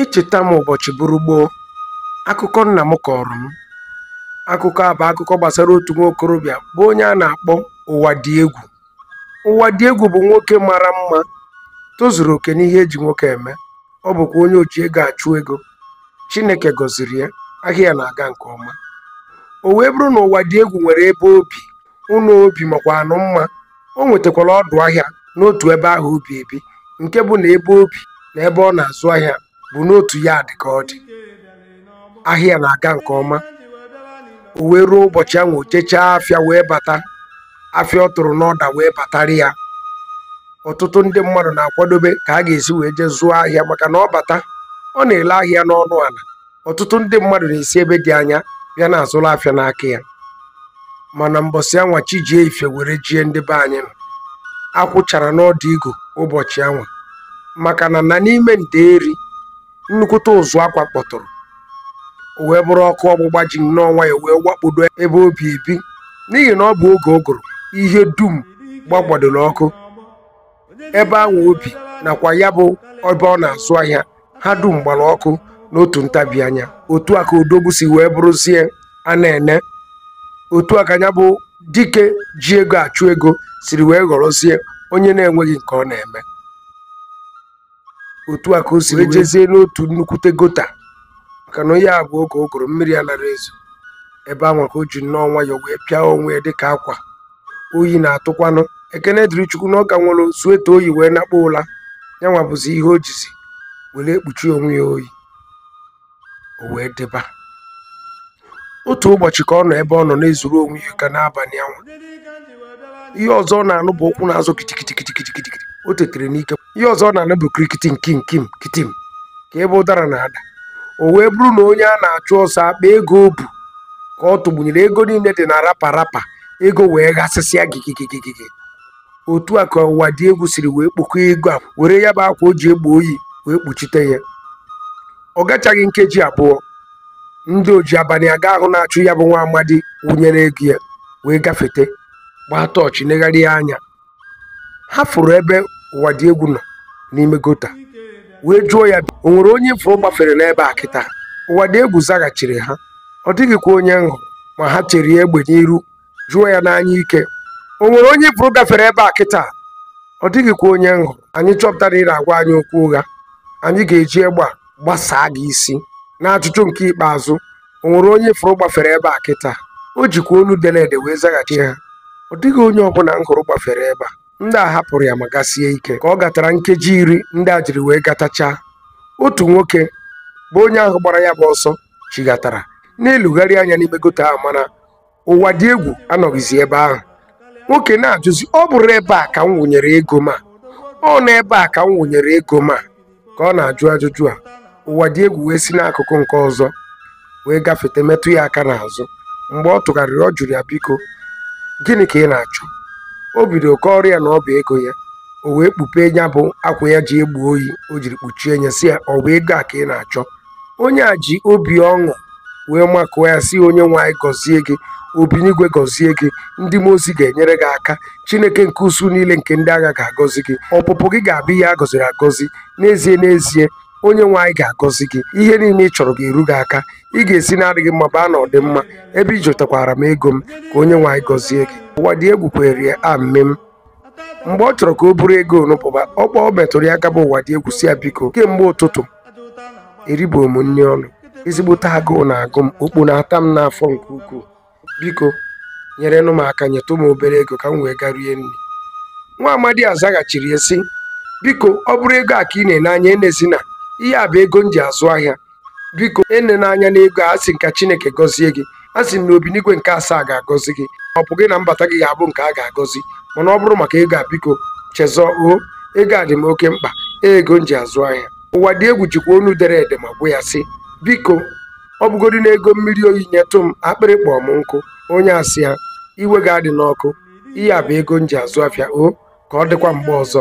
Echeta m ụbọchị bụrụ gboo, akụkọ nna m kọrọ m. Akụkọ a bụ akụkọ gbasara otu nwa okorobịa bụ onye a na-akpọ Ụwadịegwu. Ụwadịegwu bụ nwoke mara mma, tozuru oke n'ihe eji nwoke eme. Ọ bụkwa onye oji ego achụ ego. Chineke gọziri ya, ahịa ya na-aga nke ọma. O wee bụrụ na Ụwadịegwu nwere ebe obi, ụlọ obi makwa anụ mma. O nwetakwara ọdụ ahịa n'otu ebe ahụ obi ebi, nke bụ na ebe obi na ebe ọ na-azụ ahịa bụ n'otu ya dị ka ọ dị. Ahịa na-aga nke ọma. O wee ruo ụbọchị ahụ o jechaa afịa wee bata. Afịa ọ tụrụ n'ọda wee batara ya. Ọtụtụ ndị mmadụ na-akwadobe ka a ga-esi wee jee zụọ ahịa, maka na ọ bata ọ na-ele ahịa n'ọnụ ala. Ọtụtụ ndị mmadụ na-esi ebe dị anya bịa na-azụrụ afịa n'aka ya. Mana mbọsị anwa chi jie ife were jie ndị be anyị nọ. Akwụchara n'ọdụ igu ụbọchị anwa, maka na n'ime Nderi nnukwute ụzụ akwa kpọtụrụ. O wee bụrụ ọkụ ọgbụgba ji n'ọnwa ya wee wakpodo ebe obi ebi, n'ihi na ọ bụ oge ụgụrụ. Ihe dum gbagbadoro ọkụ ebe ahụ obi nakwa ya bụ ebe ọ na-azụ ahịa, ha dum gbara ọkụ n'otu ntabi anya. Otu a ka odogwu si wee bụrụzie a na-ene. Otu a ka ya bụ dike ji ego achụ ego siri wee ghọrọzie onye na-enweghị nke ọ na-eme. Otu a ka o siri jezie n'otu nnukwute gota, maka na onye a bụ oge ụgụrụ, mmiri ya nara ezo. Ebe ahụ ka o ji nnọọ nwayọ wee pịa onwe ya dịka akwa. Oyi na-atụkwanụ. Ekene dịrị Chukwu na ọ ka nwere sweta oyi wee nakpo ụla. Ya nwa bụzi ihe o jizi were ekpuchi onwe ya oyi. O wee deba. Otu ụbọchị ka ọ nọ ebe ọ nọ na-ezuru onwe ya ka n'abalị anwa. Ihe ọzọ ọ na-anụ bụ ụkwụ na-azụ kitikitikitikitikiti. O tetere n'ike. Ihe ọzọ ọ na-anụ bụ kirikiti nkim kitim ka ebe ụdara na-ada. O wee bụrụ na onye a na-achụ ọsọ akpa ego o bu ka ọ tụgbunyere ego niile dị na rapa ego wee ghasịsịa gigigigigi. Otu a ka Ụwadịegwu siri wee kpokọọ ego a were ya bụ akwa o ji egbe oyi wee kpuchite ya. Ọ gachaghị nkeji abụọ, ndị oji abalị aga ahụ na-achụ ya bụ nwa amadi wụnyere ego ya wee gafete, gbaa tọọchị negharịa anya. Ha fụrụ ebe Ụwadịegwu nọ n'ime gota wee jụọ ya o nwere onye ifuru gbafere n'ebe a kịta. Ụwadịegwu zaghachiri ha ọ dịghịkwa onye nhụ, ma ha chere ya egbe n'iru jụọ ya n'anya ike, o nwere onye ifuru gafere ebe a kịta? Ọ dịghịkwa onye nhụ. Anyị chọpụtara ị na-agwa anyị okwu ụgha. Anyị ga-eji egbe a gbasaa gị isi. N'ajụjụ nke ikpeazụ, o nwere onye ifuru gbafere ebe a kịta? O jikwa olu dere ede wee zaghachi ha, ọ dịghị onye ọbụla m hụrụ gbafere ebe a. Ndị a hapụrụ ya ma gasie ike. Ka ọ gatara nkeji 10 ndị a jiri wee gatachaa. Otu nwoke bụ onye ahụ gbara ya bụ ọsọ chigatara na-elugharị anya n'ime gota ahụ, mana Ụwadịegwu anọghịzi ebe ahụ. Nwoke na-ajụzi, ọ bụrụ ebe a ka m wụnyere ego ma ọ n'ebe a ka m wụnyere ego ma ka ọ na-ajụ ajụjụ a. Ụwadịegwu wee si n'akụkụ nke ọzọ wee gafete metụ ya aka n'azụ. Mgbe ọ tụgharịrị ọ jụrụ ya, biko gịnị ka ị na-achọ? O bido kọọrọ ya na ọ bụ ego ya. O wee kpupe ya bụ akwa ya ji egbu oyi o jiri kpuchie ya, si ya ọ bụ ego a ka ị na-achọ? Onye a ji obi ọṅụ wee makụọ ya, si onye nwe anyị gọzie gị, Obinigwe gọzie gị, ndị mmụọ ozi ga-enyere gị aka, Chineke nke usu niile nke ndị agha ga-agọzi gị, ọpụpụ gị ga-abụ ihe a gọziri agọzi, n'ezie onye nwe anyị ga-agọzi gị, ihe niile ị chọrọ ga-eru gị aka, ị ga-esi na-adịghị mma baa na ọdịmma, ebe ị jụtakwara m ego m, ka onye nwe anyị gọzie gị. Ụwadịegwu kwere ya amem. Mgbe ọ chọrọ ka o buru ego onụpụba, ọ metụrụ ya aka bụ Ụwadịegwu si ya, biko kemgbe ụtụtụ eribo m nri ọnụ, ezigbote agụụ na-agụ m, okpo na-ata m n'afọ nke ukwuu, biko nyerenụ m aka, nyetụ m obere ego ka m wee garie nri. Nwa amadi a zaghachiri ya sị, biko ọ bụrụ ego a ka ị na-ene anya, enezi na ihe a bụ ego m ji azụ ahịa, biko ene n'anya n'ego a sị nka Chineke gọzie gị, a sị na Obinigwe nke 7 ga-agọzi gị, ọ bụ gị na mbata gị ga-abụ nke a ga-agọzi, mana ọ bụrụ maka ego a, biko chezọọ, ego a dị m oke mkpa, ego m ji azụ ahịa. Ụwadịegwu jikwa onu dere ede ma gwa ya sị, biko ọ bụgodi na ego mmiri oyi nyetụ m, akpịrị kpọọ m nkụ. Onye asị ya, iwe ga-adị n'ọkụ, ihe a bụ ego m ji azụ afịa, ka ọ dịkwa mgbe ọzọ.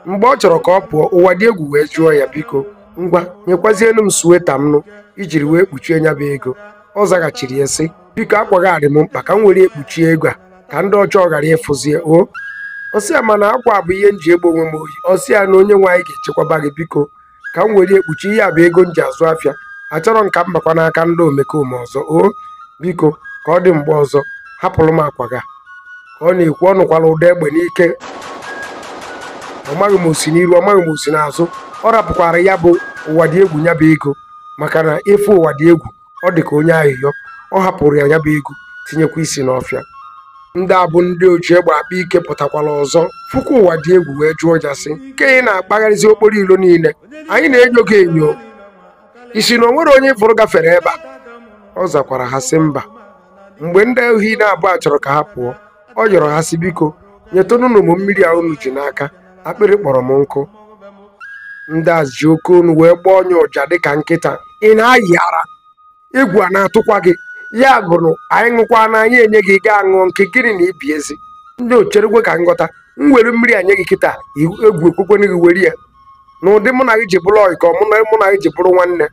Mgbe ọ chọrọ ka ọ pụọ, Ụwadịegwu wee jụọ ya, biko ngwa nyekwazienu m sweta m nụ ijiri wee kpuchie nya bụ ego. Ọ zaghachiri ya sị, biko akwa gị adị m mkpa ka m were ekpuchie ego a ka ndị ọjọọ ghara ịfụzie. Ọsị ya mana akwa bụ ihe m ji egbo onwe m oyi. Ọsị ya na onye nwe anyị ga-echekwaba gị, biko ka m were ekpuchi ihe a bụ ego m ji azụ afịa, achọrọ m ka m bakwa n'aka ndị omekome ọzọ. O biko ka ọ dị mgbe ọzọ, hapụrụ m akwa gị. Ka ọ na-ekwu, ọ nụkwara ụda egbe n'ike. Ọ maghị m osi n'iru, ọ maghị m osi n'azụ. Ọ rapụkwara ya bụ ụwa dị egwu ya bụ ego, maka na efu ụwa dị egwu ọ dị ka onye ahịhịọ. Ọ hapụrụ ya bụ ego tinyekwa isi n'ọfịa. Ndị a bụ ndị oji egbe akpa ike pụtakwala ọzọ fụkwa ụwa dị egwu wee jụọ ya sị, nke ị na-akpagharịzi okporo ilo niile, anyị na-enyo gị enyo, isi na o nwere onye fụrụ gafere ebe a? Ọ zakwara ha sị mba. Mgbe ndị ohi na-abụọ chọrọ ka ha pụọ, ọ yọrọ ha sị, biko nyetụnụnụ m mmiri a unu ji n'aka, akpịrị kpọrọ m nkụ. Ndị a ji oke onu wee gbaa onye ụja dịka nkịta. Ị na-ayị ara, egwu a na-atụkwa gị, ya gụrụ anyị ṅụkwa na anyị enye gị gaa ṅụọ nke gịnị na ibi ezi. Ndị ocherekwe ka nghọta, m were mmiri anye gị kịta, egwu ekwekwana gị were ya na ụdị mụ na gị ji bụrụ ọyị ka mụ na gị ji bụrụ nwanne.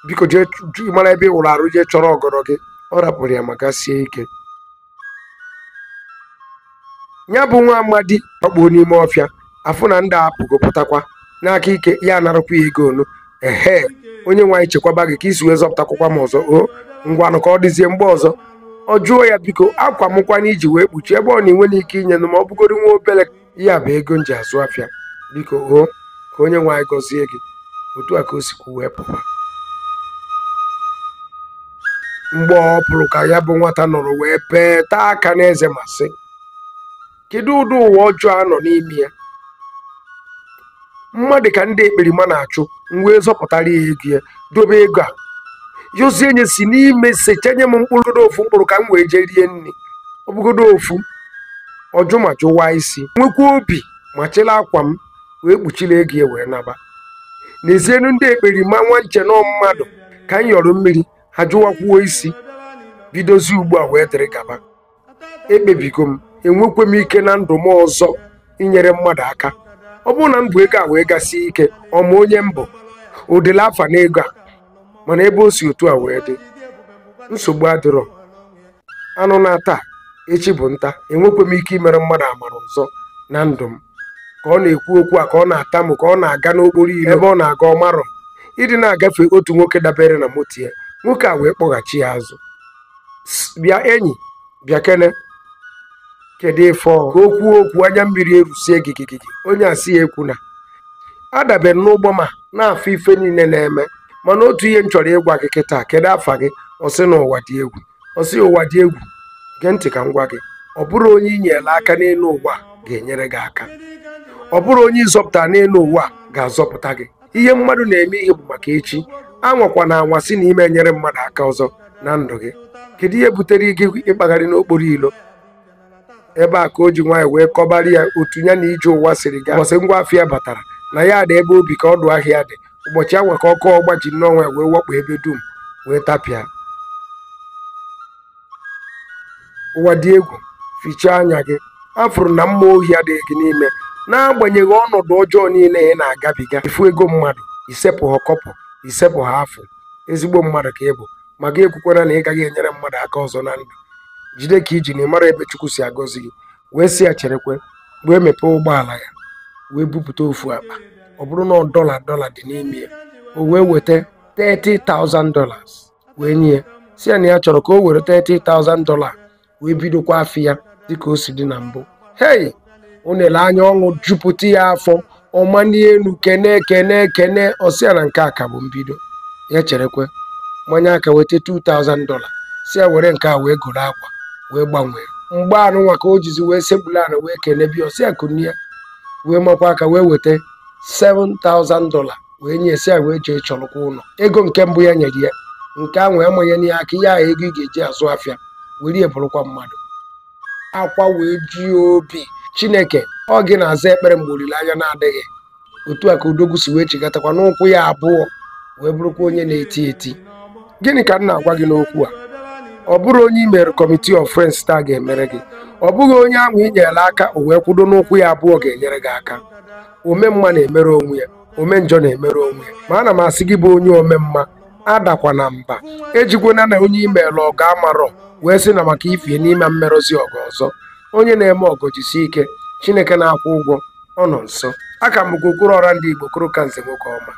Biko jee mara ebe ị wụrụ arụ, jee chọrọ ọgọdọ gị. Ọ rapụrụ ya maka sie ike. Ya bụ nwa amadi ọkpụ n'ime ọfịa afụ na ndị apụgo pụtakwa n'aka ike, ya narakwa ya ego onu. Ehe, onye nwaanyị chekwaba gị ka isi wee zọpụtakwakwa m ọzọ. O ngwanụ ka ọ dịzie mgbe ọzọ. Ọ jụọ ya, biko akwa m kwana iji wee kpuchie ebe ọ na-enwe n'ike inye ma ọ bụgoro nwa obere. Ya bụ ego m ji azụ afịa, biko o ka onye nwaanyị gọzie gị. Otu a ka o sikwu wee pụwa. Mgbe ọ pụrụ ka ya bụ nwata nọrọ wee pee taa aka n'eze ma sị, kedu ụdị ụwa ọjọọ a nọ n'ime ya? Mmadụ ka ndị ekperima na-achụ, m wee zọpụtara ya ego ya, dobe ego a, yozie nye si n'ime sechenye m mkpụrụ ofu mkpụrụ ka m wee jee rie nri. Ọ bụgodo ofu ọjụ ma jụwa isi, nwekwa obi ma chela akwa m wee kpuchiri ego ya wee naba. N'ezienu ndị ekperima nwa nche nọ mmadụ ka m yọrọ mmiri, ha jụwakwuo isi. Bidozi ugbu a wee dịrị gaba. Ekpebigo m, enwekwe m ike na ndụ m ọzọ inyere mmadụ aka. Ọ bụrụ na m bụ ego a wee gasị ike, ọma onye mbụ ụdịla afa na ego a, mana ebe o si otu a wee dị, nsogbu adịrọ. Anụ na-ata echi bụ nta, enwekwe m ike imere mmadụ amara ọzọ na ndụ m. Ka ọ na-ekwu okwu a ka ọ na-ata m, ka ọ na-aga n'okporo ilo ebe ọ na-aga ọmarọ ịdị na-agafe otu nwoke dabere na moto ya. Nwoke a wee kpọghachi ya azụ, bịa enyi, bịa kene, kedu ife ọ ka o kwuo okwu anya mmiri erusie gị. Onye asị ya ekwu na adabere n'ụgbọ ma na-afụ ife niile na-eme, mana otu ihe m chọrọ ịgwa gị kịta, kedu afa gị? Ọ sị na ụwa dị egwu. Ọ sị ụwa dị egwu, gee ntị ka m gwa gị, ọ bụrụ onye inyere aka n'elu ụwa ga-enyere gị aka, ọ bụrụ onye ịzọpụta n'elu ụwa ga-azọpụta gị. Ihe mmadụ na-eme ihe bụ maka echi. Anwakwa na anwa sị na ime enyere mmadụ aka ọzọ na ndụ gị. Kedu ihe butere gị ịkpagharị n'okporo ilo? Ebe a ka o ji nwaanyị wee kọbara ya otu ya na ije ụwa siri gaa. Ụbọchị ngwa afịa batara na ya dị ebe obi ka ọdụ ahịa dị. Ụbọchị anwa ka ọkụ ọgba ji n'ọnwa ya wee wakpo ebe dum wee tapịa. Ụwa dị egwu, fichaa anya gị. Afụrụ na mma ohi adịghị gị n'ime, n'agbanyeghị ọnọdụ ọjọọ niile ị na-agabiga. Ifu ego mmadụ, isepụ ha kọpụ, isepụ ha afụ. Ezigbo mmadụ ka ị bụ, ma gị ekwukwara na ị gaghị enyere mmadụ aka ọzọ na ndụ. Jide ka iji na ị mara ebe Chukwu si agọzi gị. Wee si ya cherekwe, wee mepee ụgbọala ya, wee bupụta ofu akpa. Ọ bụrụ na dọla dị n'ime ya, o wee weta $30,000 wee nye ya, si ya na ya chọrọ ka o were $30,000 wee bidokwa afọ ya dịka o si dị na mbụ. Hei, ọ na-ele anya ọṅụ jupụta ya afọ, ọma n'elu kene. Ọ sị ya na nke a ka bụ mbido. Ya cherekwe, mmanya aka weta $2,000, si ya were nke a wee goro akwa wee gbanwee. Mgbe anụnwa ka o jizi wee sekpula ana wee kene bịa, si ya kụnye ya wee makwa aka wee weta $7,000 wee nye, si ya wee jee chọrọkwa ụlọ. Ego nke mbụ ya nyere ya, nke a wee manye n'ihe aka ya ego ị ga-eji azụ afịa were ya bụrụkwa mmadụ. Akwa wee ji obi. Chineke ọ gị na-aza ekpere mgbe olileanya na-adịghị. Otu a ka Odogwu si wee chigatakwa n'ụkwụ ya abụọ wee bụrụkwa onye na-eti eti. Gịnị ka m na-agwa gị n'okwu a? Ọ bụrụ onye i mere Committee of Friends taa ga-emere gị. Ọ bụghị onye ahụ i nyere aka o wee kwudo n'ụkwụ ya abụọ ga-enyere gị aka. Ome mma na-emere onwe ya, ome njọ na-emere onwe ya. Ma ana m asị gị bụ onye ome mma, adakwa na mba. Ejikwana na onye imeela ọgọ amarọ wee sị na maka ifie n'ime mmerụzi ọgọ ọzọ. Onye na-eme ọgọ jisie ike, Chineke na-akwụ ụgwọ. ọ nọ nso. Aka m bụkwa Okoroọra ndị Igbo, Okoro ka nze nwoke ọma.